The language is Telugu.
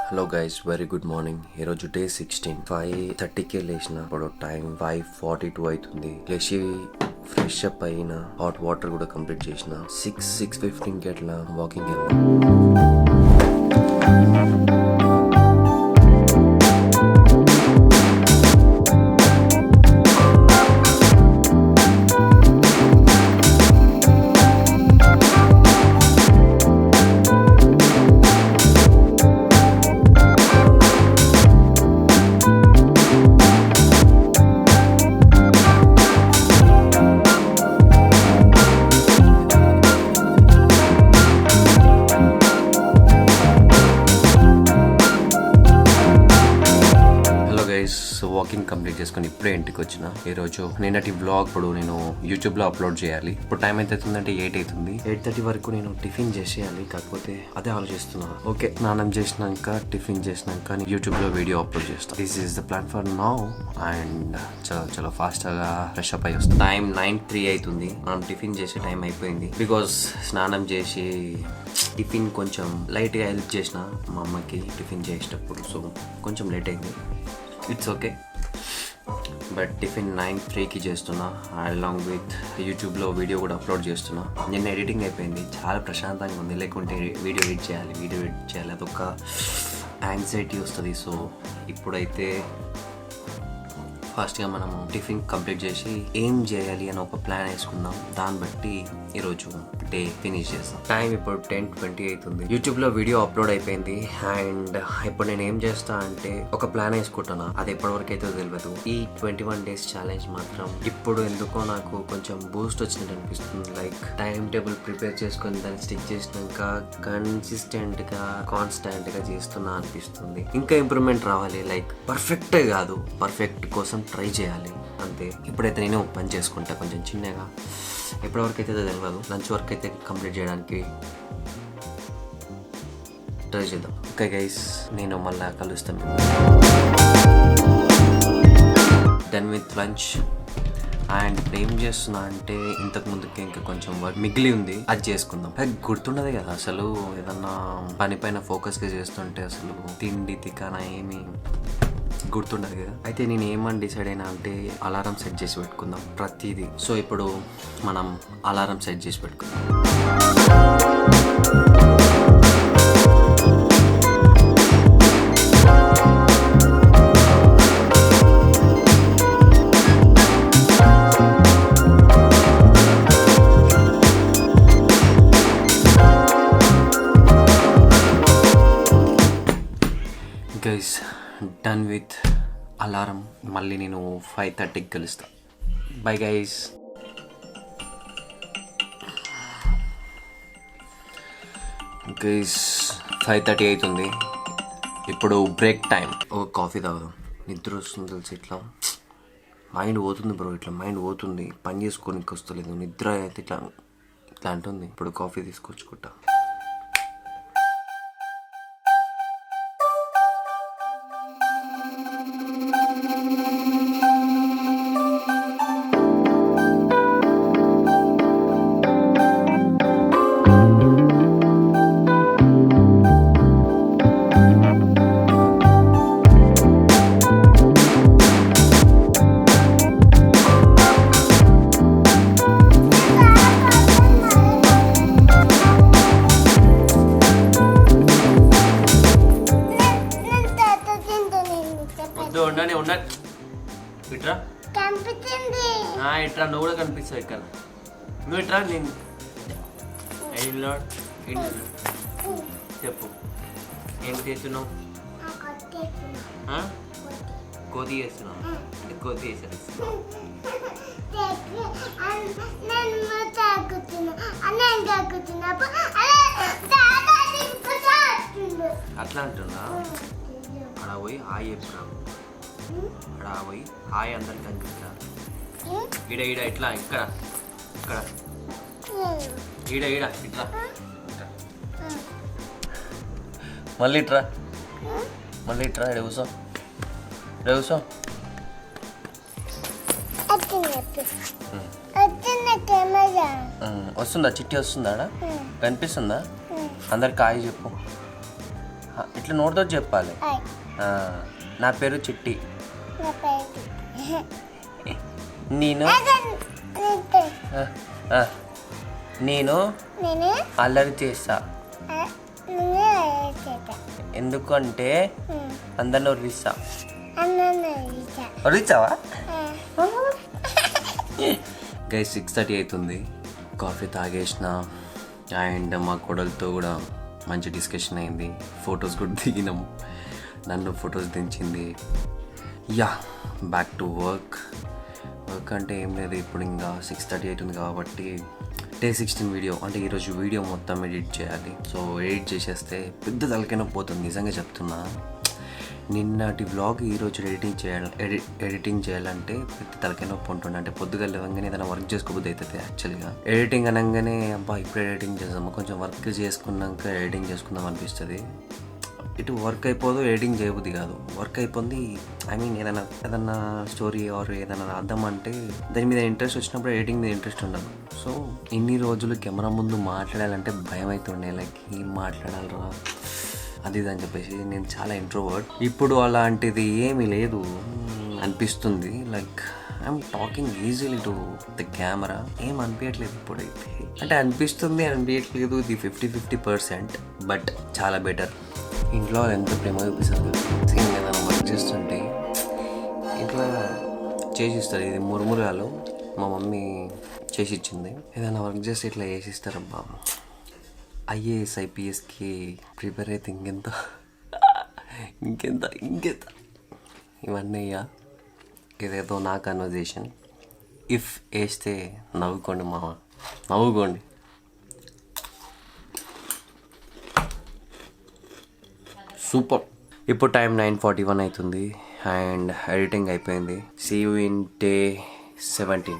Hello guys, very good morning. ఈరోజు డే 16. 5:30కే లేచిన. ఇప్పుడు టైం 5:42 అవుతుంది. లేచి ఫ్రెష్ అప్ అయిన, హాట్ వాటర్ కూడా కంప్లీట్ చేసిన. 6:15కి అట్లా వాకింగ్ వెళ్ళిన. సో వాకింగ్ కంప్లీట్ చేసుకుని ఇప్పుడే ఇంటికి వచ్చిన. ఈరోజు నిన్నటి వ్లాగ్ ఇప్పుడు నేను యూట్యూబ్లో అప్లోడ్ చేయాలి. ఇప్పుడు టైం ఎంత అవుతుందంటే 8 అవుతుంది. 8:30 వరకు నేను టిఫిన్ చేసేయాలి. కాకపోతే అదే ఆలోచిస్తున్నా. ఓకే, స్నానం చేసినాక టిఫిన్ చేసినాక యూట్యూబ్లో వీడియో అప్లోడ్ చేస్తాను. This is the plan for now. And చాలా ఫాస్ట్గా ఫ్రెష్ అప్ అయ్యి వస్తుంది. టైం 9:03 అవుతుంది. మనం టిఫిన్ చేసే టైం అయిపోయింది. బికాస్ స్నానం చేసి టిఫిన్ కొంచెం లైట్గా హెల్ప్ చేసిన మా అమ్మకి టిఫిన్ చేసేటప్పుడు. సో కొంచెం లేట్ అయింది. It's okay. బట్ టిఫిన్ 9:03కి చేస్తున్నా. అలాంగ్ విత్ యూట్యూబ్లో వీడియో కూడా అప్లోడ్ చేస్తున్నా. నిన్న ఎడిటింగ్ అయిపోయింది. చాలా ప్రశాంతంగా ఉంది. లేకుంటే వీడియో ఎడిట్ చేయాలి అదొక యాంగ్జైటీ వస్తుంది. సో ఇప్పుడైతే ఫాస్ట్గా మనము టిఫిన్ కంప్లీట్ చేసి ఏం చేయాలి అని ఒక ప్లాన్ వేసుకుందాం. దాన్ని బట్టి ఈరోజు డే ఫినిష్ చేస్తాం. టైం ఇప్పుడు 10:20 అవుతుంది. యూట్యూబ్లో వీడియో అప్లోడ్ అయిపోయింది. అండ్ ఇప్పుడు నేను ఏం చేస్తా అంటే ఒక ప్లాన్ వేసుకుంటున్నా. అది ఎప్పటివరకు అయితే తెలియదు. ఈ 21 days ఛాలెంజ్ మాత్రం ఇప్పుడు ఎందుకో నాకు కొంచెం బూస్ట్ వచ్చినట్టు అనిపిస్తుంది. లైక్ టైం టేబుల్ ప్రిపేర్ చేసుకొని దాన్ని స్టిక్ చేసినాక కాన్సిస్టెంట్గా కాన్స్టాంట్గా చేస్తున్నా అనిపిస్తుంది. ఇంకా ఇంప్రూవ్మెంట్ రావాలి. లైక్ పర్ఫెక్టే కాదు, పర్ఫెక్ట్ కోసం ట్రై చేయాలి అంతే. ఇప్పుడైతే నేను పని చేసుకుంటా కొంచెం చిన్నగా. ఎప్పటివరకు అయితే తెలియదు. లంచ్ వర్క్ అయితే కంప్లీట్ చేయడానికి ట్రై చేద్దాం. ఓకే గైస్, నేను మళ్ళీ కలుస్తాను. Done with lunch. అండ్ ఇప్పుడు ఏం చేస్తున్నా అంటే ఇంతకు ముందుకి ఇంకా కొంచెం వర్క్ మిగిలి ఉంది. అది చేసుకుందాం. గుర్తుండదు కదా అసలు. ఏదన్నా పని పైన ఫోకస్గా చేస్తుంటే అసలు తిండి తికానా ఏమి గుర్తుండదు కదా. అయితే నేను ఏమని డిసైడ్ అయినా అంటే అలారం సెట్ చేసి పెట్టుకుందాం ప్రతిదీ. సో ఇప్పుడు మనం అలారం సెట్ చేసి పెట్టుకుందాం. Guys, done with alarm. మళ్ళీ నేను 5:30కి కలుస్తా. Bye guys. గైస్ 5:30 అవుతుంది. ఇప్పుడు బ్రేక్ టైం. ఒక కాఫీ తాగుదాం. నిద్ర వస్తుంది తెలిసి. ఇట్లా మైండ్ పోతుంది బ్రో. ఇట్లా మైండ్ పోతుంది. పని చేసుకోనికి వస్తలేదు. నిద్ర అయితే ఇట్లా అంటుంది. ఇప్పుడు కాఫీ తీసుకొచ్చుకుంటా. ఇట్రా ఇట్రా, నువ్వు కూడా కనిపిస్తావు ఇక్కడ. నువ్వు ఇట్రా. నేను చెప్పు, ఏం చేస్తున్నావు? కోతి చేస్తున్నావు అంటే కోతి చేసారు. అట్లా అంటున్నా. అక్కడ పోయి హాయ్ చెప్పురా. అక్కడ పోయి హాయ్ అందరికి అని చెప్తా. ఈడ ఇట్లా ఇక్కడ ఈడ ఇట్లా మళ్ళీ ఇట్రా ఇక్కడ కూర్చో. వస్తుందా చిట్టి? వస్తుందా? కనిపిస్తుందా? అందరికి హాయ్ చెప్పు. ఇట్లా నోటితో చెప్పాలి. నా పేరు చిట్టి. నేను నేను అల్లరి చేస్తా. ఎందుకంటే అందరిని ఒర్రిస్తా. ఒర్రిస్తావా? గైస్ 6:30 అవుతుంది. కాఫీ తాగేసిన అండ్ మా కొడలతో కూడా మంచి డిస్కషన్ అయింది. ఫొటోస్ కూడా దిగినాం. నన్ను ఫొటోస్ దించింది. Yeah back to work. Work అంటే ఏం లేదు, ఇప్పుడు ఇంకా 6:30 అవుతుంది కాబట్టి Day 16 వీడియో అంటే ఈరోజు వీడియో మొత్తం ఎడిట్ చేయాలి. సో ఎడిట్ చేసేస్తే పెద్ద తలకైనా పోతుంది, నిజంగా చెప్తున్నా. నిన్నటి వ్లాగ్ ఈరోజు ఎడిటింగ్ చేయాలంటే పెద్ద తలకాయ నొప్పి ఉంటుంది. అంటే పొద్దుగా లేవగానే ఏదైనా వర్క్ చేసుకోబుద్ది అవుతుంది. యాక్చువల్గా ఎడిటింగ్ అనగానే అబ్బా ఇప్పుడు ఎడిటింగ్ చేద్దాము, కొంచెం వర్క్ చేసుకున్నాక ఎడిటింగ్ చేసుకుందాం అనిపిస్తుంది. ఇటు వర్క్ అయిపోదు, ఎడిటింగ్ చేయబుద్ది కాదు. వర్క్ అయిపోయింది, ఐ మీన్ ఏదైనా స్టోరీ ఆర్ ఏదైనా రాద్దామంటే దాని మీద ఇంట్రెస్ట్ వచ్చినప్పుడు ఎడిటింగ్ మీద ఇంట్రెస్ట్ ఉండదు. సో ఇన్ని రోజులు కెమెరా ముందు మాట్లాడాలంటే భయం అవుతుండే, లైక్ ఏం మాట్లాడాలరా అది ఇది అని చెప్పేసి. నేను చాలా ఇంట్రోవర్ట్. ఇప్పుడు అలాంటిది ఏమీ లేదు అనిపిస్తుంది. Like I'm talking easily to the camera. ఏం అనిపించట్లేదు ఇప్పుడైతే. అంటే అనిపించట్లేదు. ఇది 50-50%, బట్ చాలా బెటర్. ఇంట్లో ఎంత ప్రేమ చూపిస్తారు. సేమ్ ఏదైనా వర్క్ చేస్తుంటే ఇట్లా చేసిస్తారు. ఇది మురుమురాలు మా మమ్మీ చేసి ఇచ్చింది. ఏదైనా వర్క్ చేస్తే ఇట్లా చేసిస్తారబ్బా. IAS IPSకి ప్రిపేర్ అయితే ఇంకెంత ఇవన్నీ ఇదేదో నా కన్వర్జేషన్. ఇఫ్ వేస్తే నవ్వుకోండి మామ, నవ్వుకోండి. సూపర్. ఇప్పుడు టైం 9:41 అవుతుంది అండ్ ఎడిటింగ్ అయిపోయింది. See you in Day 17.